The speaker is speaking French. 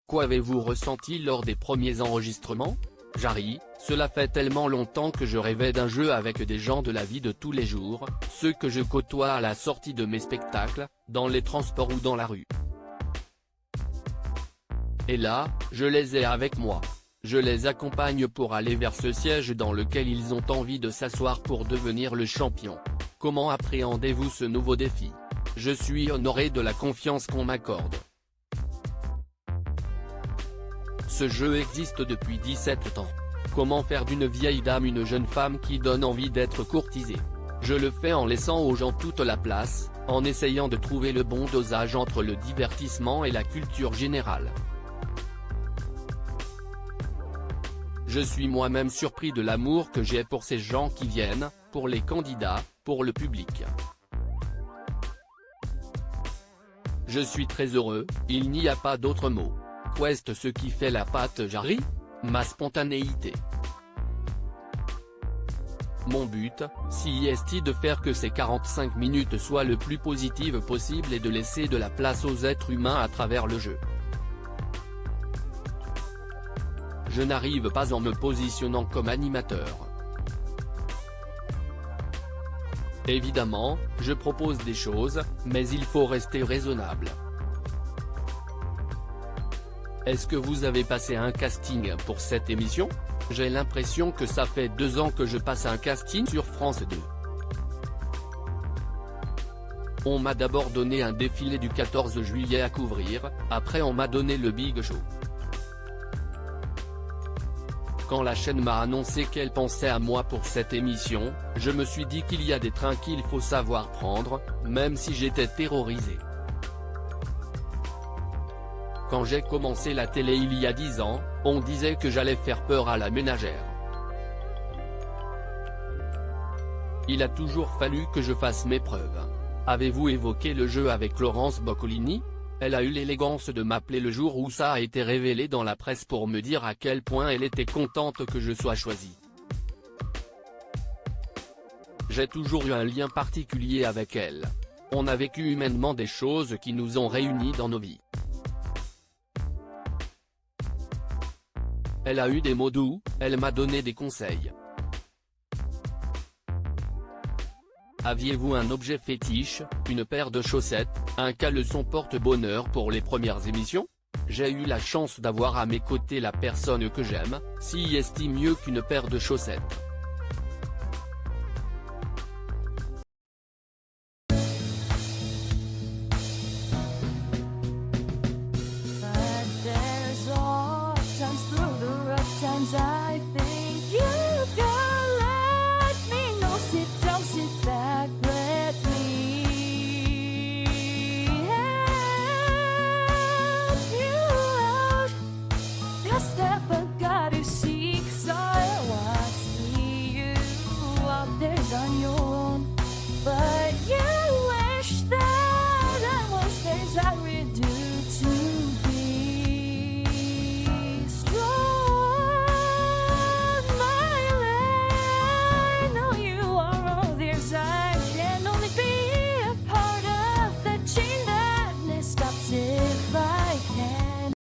Qu'avez-vous ressenti lors des premiers enregistrements? Jarry, cela fait tellement longtemps que je rêvais d'un jeu avec des gens de la vie de tous les jours, ceux que je côtoie à la sortie de mes spectacles, dans les transports ou dans la rue. Et là, je les ai avec moi. Je les accompagne pour aller vers ce siège dans lequel ils ont envie de s'asseoir pour devenir le champion. Comment appréhendez-vous ce nouveau défi? Je suis honoré de la confiance qu'on m'accorde. Ce jeu existe depuis 17 ans. Comment faire d'une vieille dame une jeune femme qui donne envie d'être courtisée? Je le fais en laissant aux gens toute la place, en essayant de trouver le bon dosage entre le divertissement et la culture générale. Je suis moi-même surpris de l'amour que j'ai pour ces gens qui viennent, pour les candidats, pour le public. Je suis très heureux, il n'y a pas d'autre mot. Qu'est ce qui fait la patte Jarry? Ma spontanéité. Mon but, si est de faire que ces 45 minutes soient le plus positives possible et de laisser de la place aux êtres humains à travers le jeu. Je n'arrive pas en me positionnant comme animateur. Évidemment, je propose des choses, mais il faut rester raisonnable. Est-ce que vous avez passé un casting pour cette émission? J'ai l'impression que ça fait 2 ans que je passe un casting sur France 2. On m'a d'abord donné un défilé du 14 juillet à couvrir, après on m'a donné le Big Show. Quand la chaîne m'a annoncé qu'elle pensait à moi pour cette émission, je me suis dit qu'il y a des trains qu'il faut savoir prendre, même si j'étais terrorisé. Quand j'ai commencé la télé il y a 10 ans, on disait que j'allais faire peur à la ménagère. Il a toujours fallu que je fasse mes preuves. Avez-vous évoqué le jeu avec Laurence Boccolini? Elle a eu l'élégance de m'appeler le jour où ça a été révélé dans la presse pour me dire à quel point elle était contente que je sois choisi. J'ai toujours eu un lien particulier avec elle. On a vécu humainement des choses qui nous ont réunis dans nos vies. Elle a eu des mots doux, elle m'a donné des conseils. Aviez-vous un objet fétiche, une paire de chaussettes, un caleçon porte-bonheur pour les premières émissions? J'ai eu la chance d'avoir à mes côtés la personne que j'aime, si est mieux qu'une paire de chaussettes.